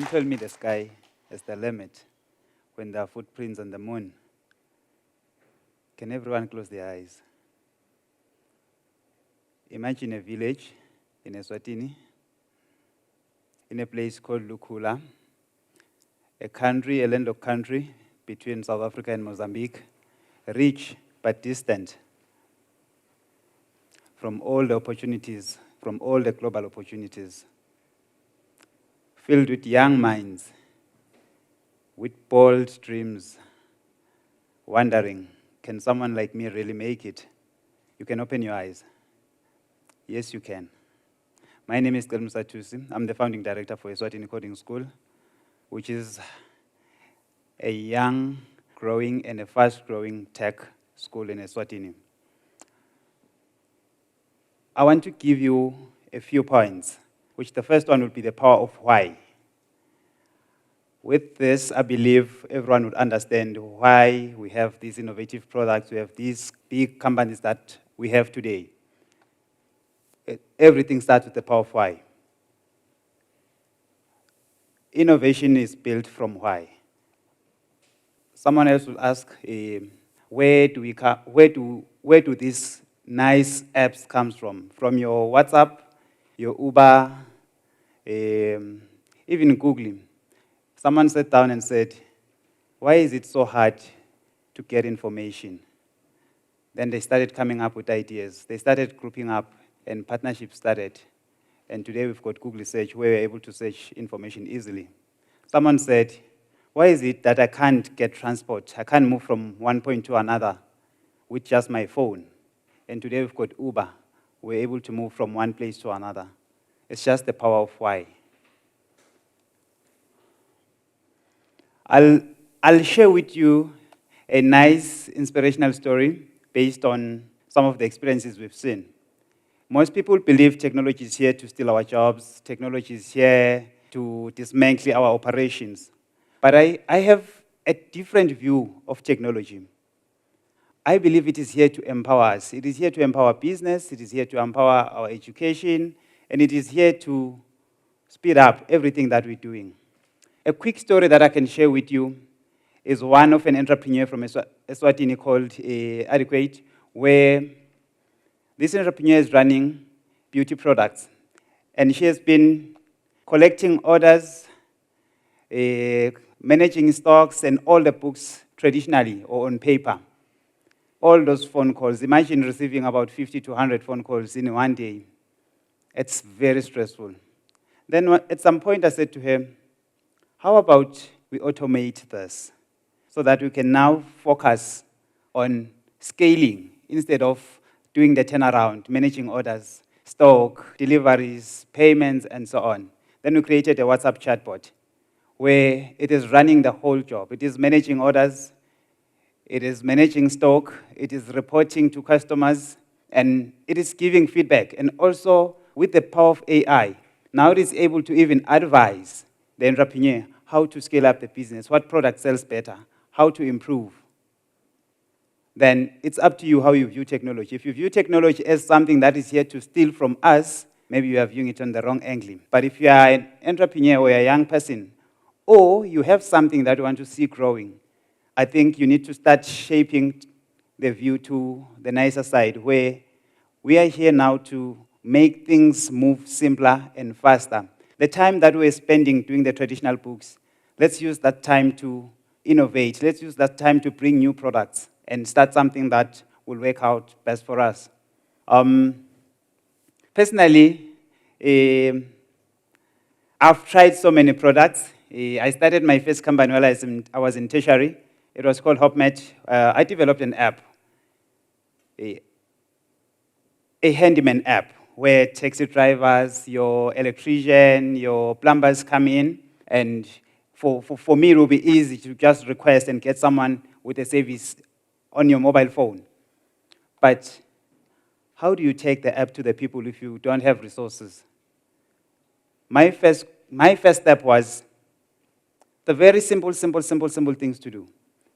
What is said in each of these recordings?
Don't tell me the sky is the limit when there are footprints on the moon. Can everyone close their eyes? Imagine a village in Eswatini, in a place called Lukula, a landlocked country between South Africa and Mozambique, rich but distant from all the opportunities, from all the global opportunities, filled with young minds, with bold dreams, wondering, can someone like me really make it? You can open your eyes. Yes, you can. My name is Celamusa Thusi. I'm the founding director for Eswatini Coding School, which is a young, growing, and a fast-growing tech school in Eswatini. I want to give you a few points, which the first one would be the power of why. With this, I believe everyone would understand why we have these innovative products, we have these big companies that we have today. Everything starts with the power of why. Innovation is built from why. Someone else will ask, where do these nice apps come from? From your WhatsApp, your Uber, even Googling. Someone sat down and said, why is it so hard to get information? Then they started coming up with ideas. They started grouping up and partnerships started. And today we've got Google Search where we're able to search information easily. Someone said, why is it that I can't get transport? I can't move from one point to another with just my phone. And today we've got Uber. We're able to move from one place to another. It's just the power of why. I'll share with you a nice inspirational story based on some of the experiences we've seen. Most people believe technology is here to steal our jobs, technology is here to dismantle our operations. But I have a different view of technology. I believe it is here to empower us. It is here to empower business, it is here to empower our education, and it is here to speed up everything that we're doing. A quick story that I can share with you is one of an entrepreneur from Eswatini called Adequate, where this entrepreneur is running beauty products. And she has been collecting orders, managing stocks, and all the books traditionally or on paper. All those phone calls. Imagine receiving about 50 to 100 phone calls in one day. It's very stressful. Then at some point I said to her, how about we automate this so that we can now focus on scaling instead of doing the turnaround, managing orders, stock, deliveries, payments, and so on. Then we created a WhatsApp chatbot where it is running the whole job. It is managing orders, it is managing stock, it is reporting to customers, and it is giving feedback. And also, with the power of AI, now it is able to even advise the entrepreneur how to scale up the business, what product sells better, how to improve. Then it's up to you how you view technology. If you view technology as something that is here to steal from us, maybe you are viewing it on the wrong angle. But if you are an entrepreneur or a young person, or you have something that you want to see growing, I think you need to start shaping the view to the nicer side, where we are here now to make things move simpler and faster. The time that we're spending doing the traditional books, let's use that time to innovate. Let's use that time to bring new products and start something that will work out best for us. Personally, I've tried so many products. I started my first company while I was in tertiary. It was called HOPEMAT. I developed an app, a handyman app, where taxi drivers, your electrician, your plumbers come in, and for me, it will be easy to just request and get someone with a service on your mobile phone. But how do you take the app to the people if you don't have resources? My first step was the very simple things to do.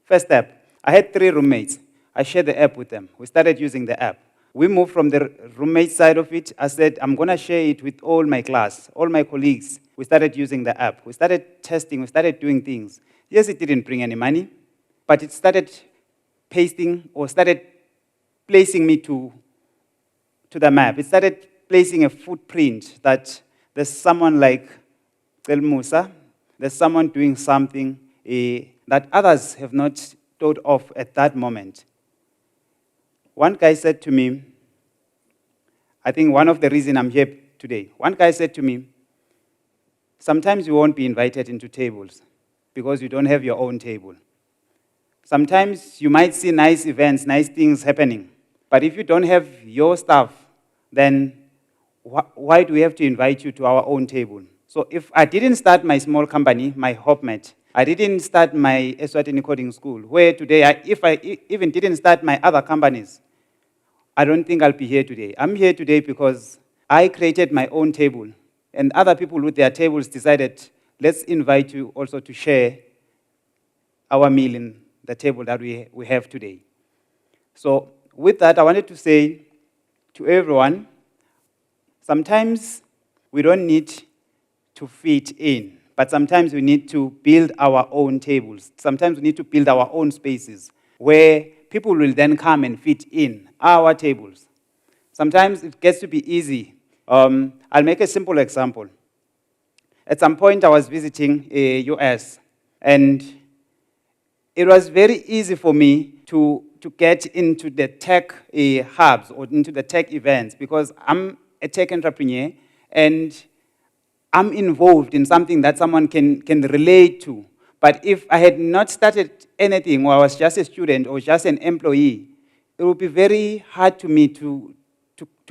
First step, I had 3 roommates. I shared the app with them. We started using the app. We moved from the roommate side of it. I said, I'm going to share it with all my class, all my colleagues. We started using the app. We started testing. We started doing things. Yes, it didn't bring any money, but it started pasting or started placing me to the map. It started placing a footprint that there's someone like Celumusa, there's someone doing something that others have not thought of at that moment. One guy said to me, I think one of the reasons I'm here today, one guy said to me, sometimes you won't be invited into tables because you don't have your own table. Sometimes you might see nice events, nice things happening, but if you don't have your stuff, then why do we have to invite you to our own table? So if I didn't start my small company, my HOPEMAT, I didn't start my Eswatini Coding School, where today, if I even didn't start my other companies, I don't think I'll be here today. I'm here today because I created my own table, and other people with their tables decided, let's invite you also to share our meal in the table that we have today. So with that, I wanted to say to everyone, sometimes we don't need to fit in, but sometimes we need to build our own tables. Sometimes we need to build our own spaces where people will then come and fit in our tables. Sometimes it gets to be easy. I'll make a simple example. At some point, I was visiting US, and it was very easy for me to get into the tech hubs or into the tech events because I'm a tech entrepreneur and I'm involved in something that someone can relate to. But if I had not started anything or I was just a student or just an employee, it would be very hard to me to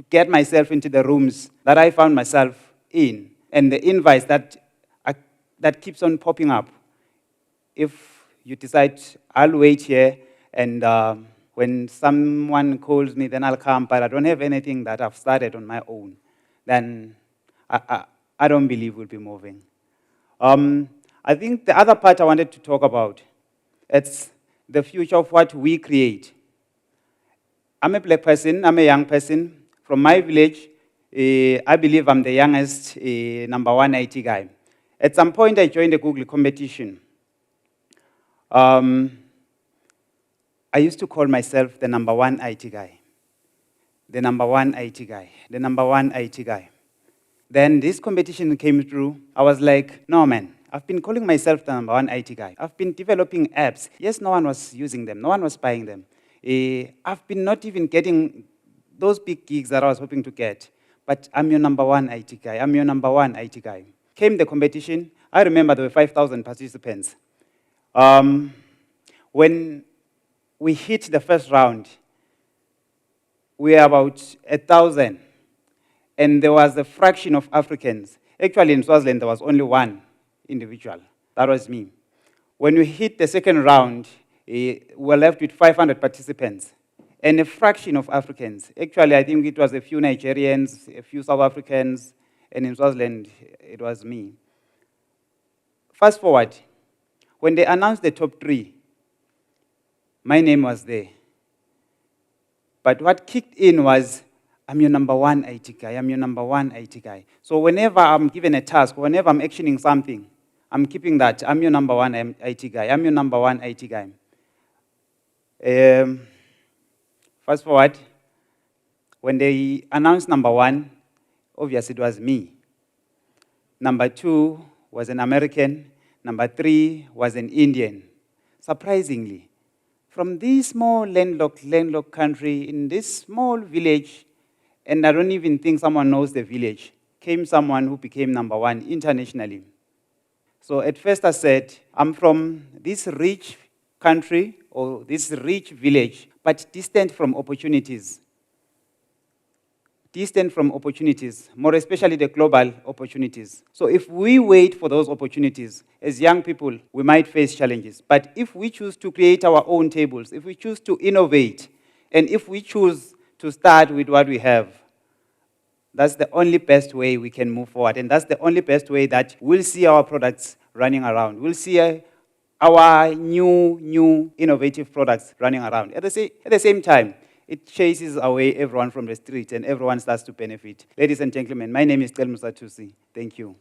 get myself into the rooms that I found myself in and the invites that keeps on popping up. If you decide, I'll wait here, and when someone calls me, then I'll come, but I don't have anything that I've started on my own, then I don't believe we'll be moving. I think the other part I wanted to talk about, it's the future of what we create. I'm a black person, I'm a young person. From my village, I believe I'm the youngest number one IT guy. At some point, I joined a Google competition. I used to call myself the number one IT guy. The number one IT guy. The number one IT guy. Then this competition came through. I was like, no, man, I've been calling myself the number one IT guy. I've been developing apps. Yes, no one was using them. No one was buying them. I've been not even getting those big gigs that I was hoping to get. But I'm your number one IT guy. I'm your number one IT guy. Came the competition. I remember there were 5,000 participants. When we hit the first round, we were about 1,000. And there was a fraction of Africans. Actually, in Swaziland, there was only one individual. That was me. When we hit the second round, we were left with 500 participants and a fraction of Africans. Actually, I think it was a few Nigerians, a few South Africans, and in Swaziland, it was me. Fast forward, when they announced the top 3, my name was there. But what kicked in was, I'm your number one IT guy, I'm your number one IT guy. So whenever I'm given a task, whenever I'm actioning something, I'm keeping that, I'm your number one IT guy, I'm your number one IT guy. Fast forward, when they announced number 1, obviously it was me. Number 2 was an American. Number 3 was an Indian. Surprisingly, from this small landlocked country, in this small village, and I don't even think someone knows the village, came someone who became number 1 internationally. So at first I said, I'm from this rich country or this rich village, but distant from opportunities. Distant from opportunities, more especially the global opportunities. So if we wait for those opportunities, as young people, we might face challenges. But if we choose to create our own tables, if we choose to innovate, and if we choose to start with what we have, that's the only best way we can move forward. And that's the only best way that we'll see our products running around. We'll see our new innovative products running around. At the same time, it chases away everyone from the street and everyone starts to benefit. Ladies and gentlemen, my name is Celumusa Thusi. Thank you.